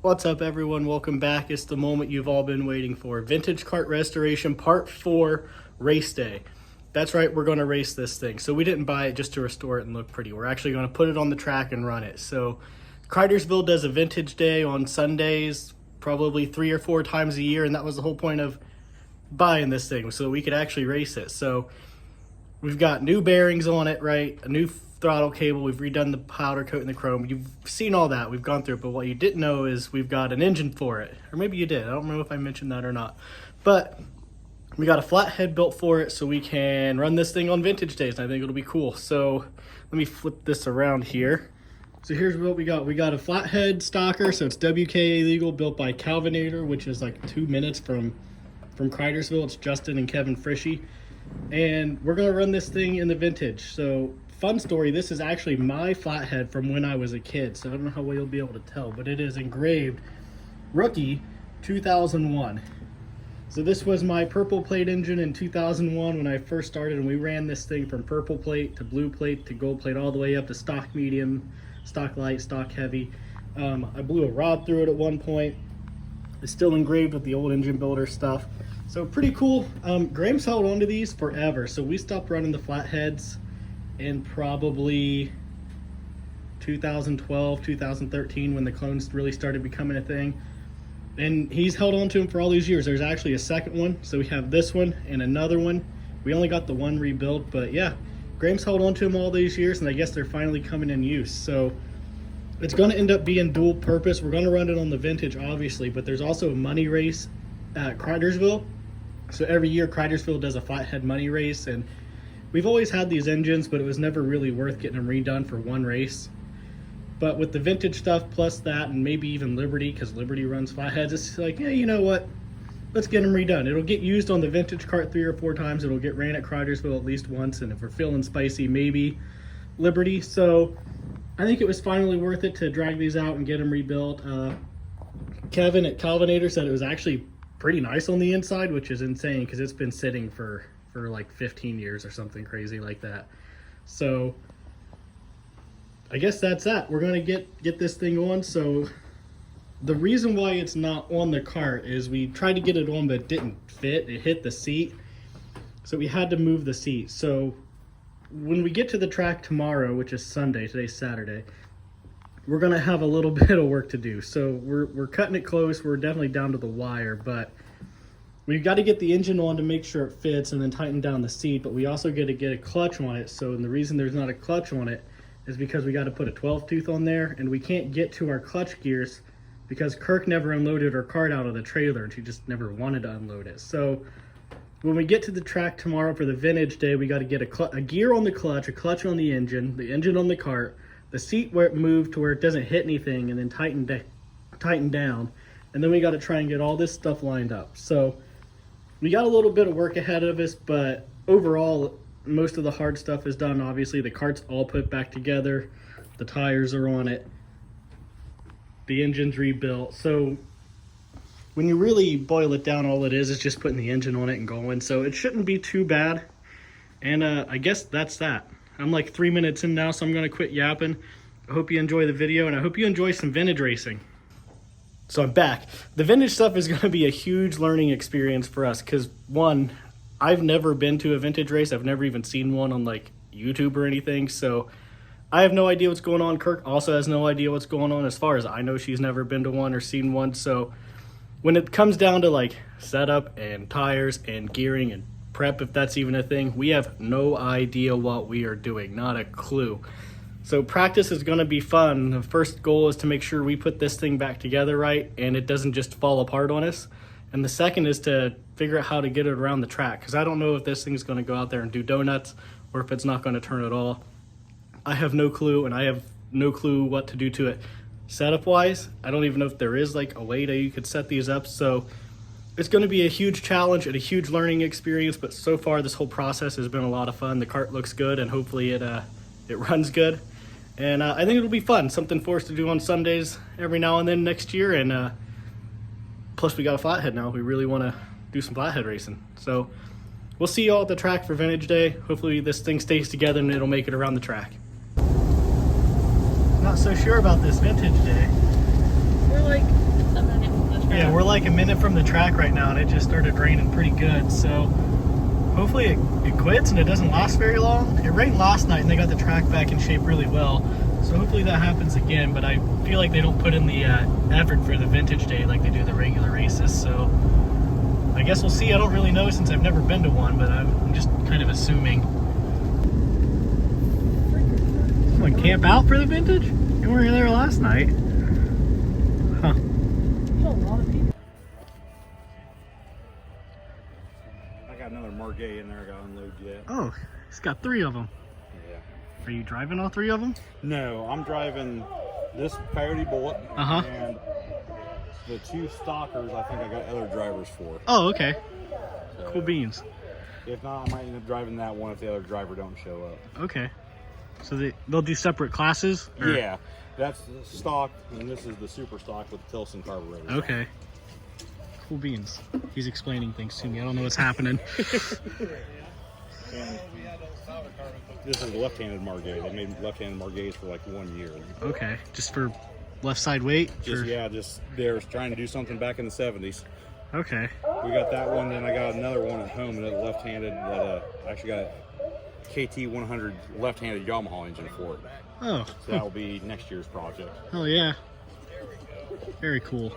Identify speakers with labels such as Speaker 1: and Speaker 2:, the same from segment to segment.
Speaker 1: What's up, everyone? Welcome back. It's the moment you've all been waiting for. Vintage Kart Restoration Part 4 Race Day. That's right, we're going to race this thing. So we didn't buy it just to restore it and look pretty. We're actually going to put it on the track and run it. So Cartersville does a Vintage Day on Sundays, probably 3 or 4 times a year, and that was the whole point of buying this thing, so we could actually race it. So we've got new bearings on it, right? A new throttle cable. We've redone the powder coat and the chrome. You've seen all that. We've gone through it. But what you didn't know is we've got an engine for it. Or maybe you did. I don't remember if I mentioned that or not. But we got a flathead built for it so we can run this thing on vintage days. And I think it'll be cool. So let me flip this around here. So here's what we got. We got a flathead stocker. So it's WKA legal, built by Calvinator, which is like 2 minutes from Cartersville. It's Justin and Kevin Frische. And we're going to run this thing in the vintage. So fun story, this is actually my flathead from when I was a kid, so I don't know how well you'll be able to tell, but it is engraved Rookie 2001. So this was my purple plate engine in 2001 when I first started, and we ran this thing from purple plate to blue plate to gold plate all the way up to stock medium, stock light, stock heavy. I blew a rod through it at one point. It's still engraved with the old engine builder stuff. So pretty cool. Graham's held onto these forever, so we stopped running the flatheads in probably 2012, 2013, when the clones really started becoming a thing. And he's held on to them for all these years. There's actually a second one. So we have this one and another one. We only got the one rebuilt, but yeah, Graham's held on to them all these years, and I guess they're finally coming in use. So it's going to end up being dual purpose. We're going to run it on the vintage, obviously, but there's also a money race at Cartersville. So every year Cartersville does a flathead money race, and we've always had these engines, but it was never really worth getting them redone for one race. But with the vintage stuff plus that, and maybe even Liberty, because Liberty runs flatheads, it's like, yeah, you know what? Let's get them redone. It'll get used on the vintage kart 3 or 4 times. It'll get ran at Cartersville at least once, and if we're feeling spicy, maybe Liberty. So I think it was finally worth it to drag these out and get them rebuilt. Kevin at Calvinator said it was actually pretty nice on the inside, which is insane because it's been sitting for like 15 years or something crazy like that. So I guess that's that. We're going to get this thing on. So the reason why it's not on the cart is we tried to get it on, but it didn't fit. It hit the seat. So we had to move the seat. So when we get to the track tomorrow, which is Sunday, today's Saturday, we're going to have a little bit of work to do. So we're cutting it close. We're definitely down to the wire, but we've got to get the engine on to make sure it fits and then tighten down the seat, but we also got to get a clutch on it. So, and the reason there's not a clutch on it is because we got to put a 12 tooth on there, and we can't get to our clutch gears because Kirk never unloaded her cart out of the trailer, and she just never wanted to unload it. So when we get to the track tomorrow for the vintage day, we got to get a gear on the clutch, a clutch on the engine on the cart, the seat where it moved to where it doesn't hit anything, and then tighten down. And then we got to try and get all this stuff lined up. So we got a little bit of work ahead of us, but overall, most of the hard stuff is done. Obviously, the cart's all put back together. The tires are on it. The engine's rebuilt. So when you really boil it down, all it is just putting the engine on it and going. So it shouldn't be too bad. And I guess that's that. I'm like 3 minutes in now, so I'm going to quit yapping. I hope you enjoy the video, and I hope you enjoy some vintage racing. So I'm back. The vintage stuff is going to be a huge learning experience for us because, one, I've never been to a vintage race. I've never even seen one on like YouTube or anything. So I have no idea what's going on. Kirk also has no idea what's going on. As far as I know, she's never been to one or seen one. So when it comes down to like setup and tires and gearing and prep, if that's even a thing, we have no idea what we are doing. Not a clue. So practice is going to be fun. The first goal is to make sure we put this thing back together right and it doesn't just fall apart on us. And the second is to figure out how to get it around the track, because I don't know if this thing's going to go out there and do donuts or if it's not going to turn at all. I have no clue, and I have no clue what to do to it. Setup wise, I don't even know if there is like a way that you could set these up. So it's going to be a huge challenge and a huge learning experience, but so far this whole process has been a lot of fun. The cart looks good, and hopefully it runs good. And I think it'll be fun, something for us to do on Sundays every now and then next year. And plus we got a flathead now. We really want to do some flathead racing. So we'll see you all at the track for Vintage Day. Hopefully this thing stays together and it'll make it around the track. Not so sure about this Vintage Day. We're like Yeah, we're like a minute from the track right now, and it just started raining pretty good. So hopefully it quits and it doesn't last very long. It rained last night, and they got the track back in shape really well. So hopefully that happens again. But I feel like they don't put in the effort for the vintage day like they do the regular races. So I guess we'll see. I don't really know since I've never been to one, but I'm just kind of assuming. Someone camp out for the vintage? You weren't there last night. Huh. There's a lot of people.
Speaker 2: I got another Margay in there I got unload yet.
Speaker 1: Oh, he's got 3 of them.
Speaker 2: Yeah.
Speaker 1: Are you driving all 3 of them?
Speaker 2: No, I'm driving this Coyote Bullet and the 2 stalkers I think I got other drivers for.
Speaker 1: Oh, okay.
Speaker 2: So,
Speaker 1: cool beans.
Speaker 2: If not, I might end up driving that one if the other driver don't show up.
Speaker 1: Okay. So they'll do separate classes? Or?
Speaker 2: Yeah. That's the stock, and this is the super stock with the Tilson carburetor.
Speaker 1: Okay. Cool beans. He's explaining things to me. I don't know what's happening.
Speaker 2: This is left-handed Margay. They made left-handed Margays for like 1 year.
Speaker 1: Okay. Just for left side weight?
Speaker 2: Just, yeah, just they were trying to do something back in the 70s.
Speaker 1: Okay.
Speaker 2: We got that one, then I got another one at home, another left-handed that I actually got a KT100 left-handed Yamaha engine for it.
Speaker 1: Oh.
Speaker 2: So that will be next year's project.
Speaker 1: Oh yeah. Very cool.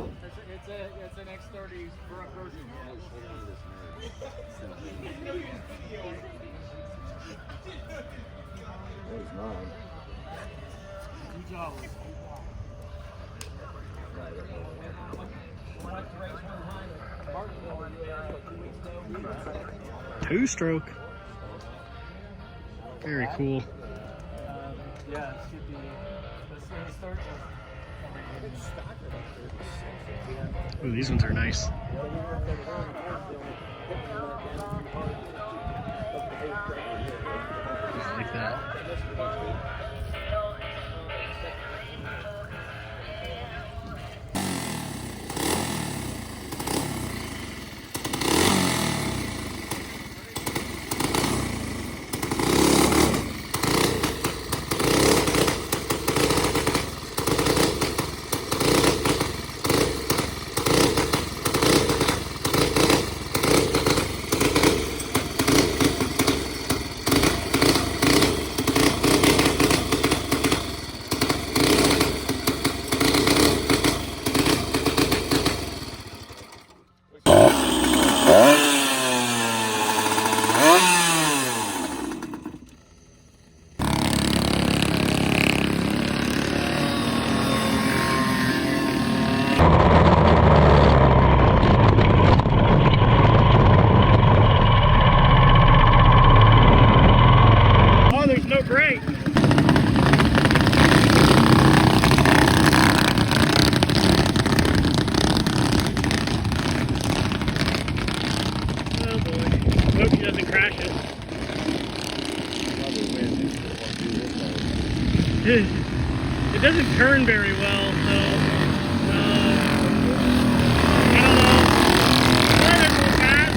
Speaker 3: It's an X30 version.
Speaker 2: There's mine.
Speaker 3: Good job.
Speaker 1: 2-stroke. Very cool.
Speaker 3: Yeah, it should be. This third one.
Speaker 1: Ooh, these ones are nice. I like that. It doesn't turn very well, so I don't know. Weather's a little bad.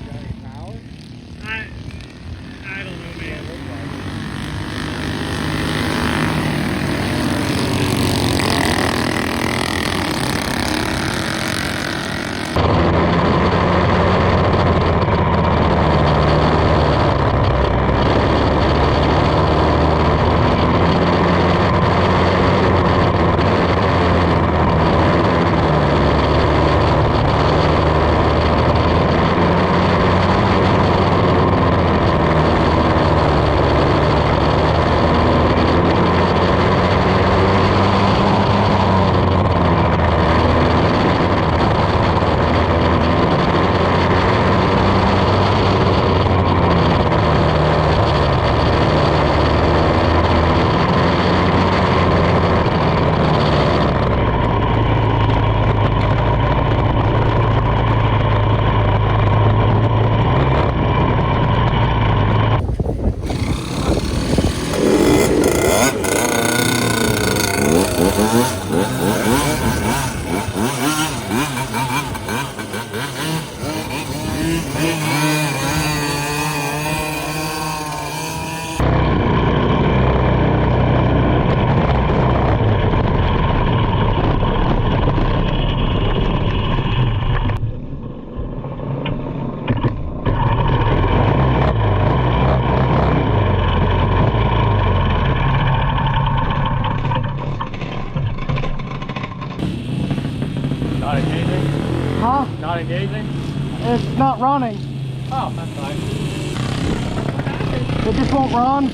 Speaker 2: Got any power?
Speaker 1: I don't know, man.
Speaker 3: engaging?
Speaker 1: Huh?
Speaker 3: Not engaging?
Speaker 1: It's not running.
Speaker 3: Oh, that's fine.
Speaker 1: It just won't run.
Speaker 4: It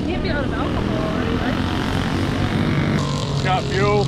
Speaker 4: can't be out of alcohol already, right?
Speaker 3: It's got fuel.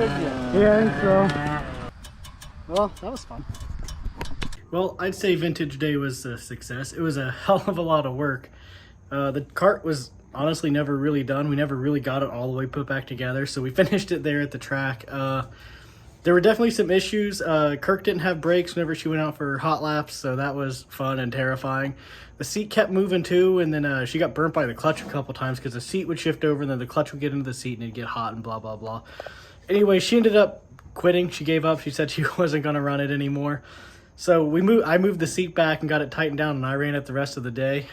Speaker 3: like it.
Speaker 1: Yeah, so. Well, that was fun. Well, I'd say Vintage Day was a success. It was a hell of a lot of work. The kart was honestly never really done. We never really got it all the way put back together, so we finished it there at the track. There were definitely some issues. Kirk didn't have brakes whenever she went out for hot laps, so that was fun and terrifying. The seat kept moving too, and then she got burnt by the clutch a couple times because the seat would shift over and then the clutch would get into the seat and it'd get hot and blah, blah, blah. Anyway, she ended up quitting. She gave up. She said she wasn't going to run it anymore. So I moved the seat back and got it tightened down, and I ran it the rest of the day.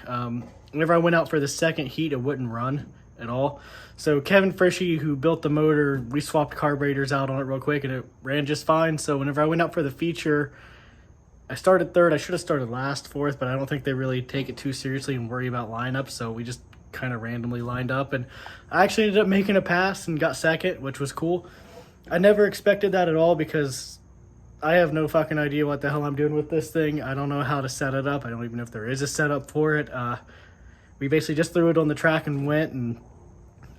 Speaker 1: Whenever I went out for the second heat, it wouldn't run at all. So Kevin Frische, who built the motor, we swapped carburetors out on it real quick, and it ran just fine. So whenever I went out for the feature, I started third. I should have started last, fourth, but I don't think they really take it too seriously and worry about lineup. So we just kind of randomly lined up, and I actually ended up making a pass and got second, which was cool. I never expected that at all because I have no fucking idea what the hell I'm doing with this thing. I don't know how to set it up. I don't even know if there is a setup for it. We basically just threw it on the track and went, and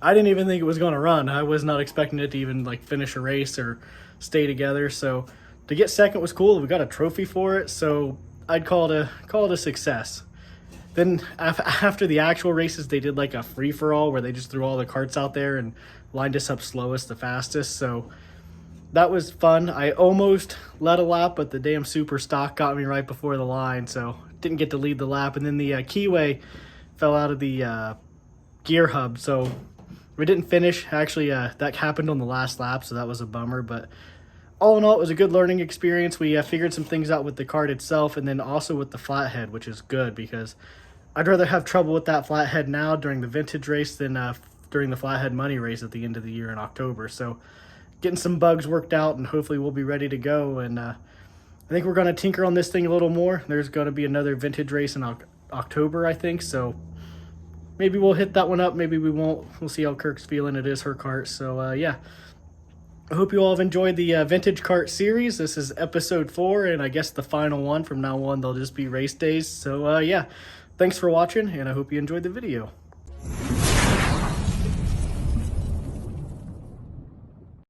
Speaker 1: I didn't even think it was going to run. I was not expecting it to even like finish a race or stay together. So to get second was cool. We got a trophy for it, so I'd call it a success. Then after the actual races, they did like a free-for-all where they just threw all the karts out there and lined us up slowest to fastest. So that was fun. I almost led a lap, but the damn super stock got me right before the line, so didn't get to lead the lap. And then the keyway fell out of the gear hub, so we didn't finish. Actually, that happened on the last lap, so that was a bummer. But all in all, it was a good learning experience. We figured some things out with the kart itself, and then also with the flathead, which is good because I'd rather have trouble with that flathead now during the vintage race than during the flathead money race at the end of the year in October. So getting some bugs worked out, and hopefully we'll be ready to go. And I think we're going to tinker on this thing a little more. There's going to be another vintage race in October, I think. So maybe we'll hit that one up. Maybe we won't. We'll see how Kirk's feeling. It is her kart. So yeah, I hope you all have enjoyed the vintage kart series. This is episode 4, and I guess the final one. From now on, they'll just be race days. So yeah, thanks for watching, and I hope you enjoyed the video.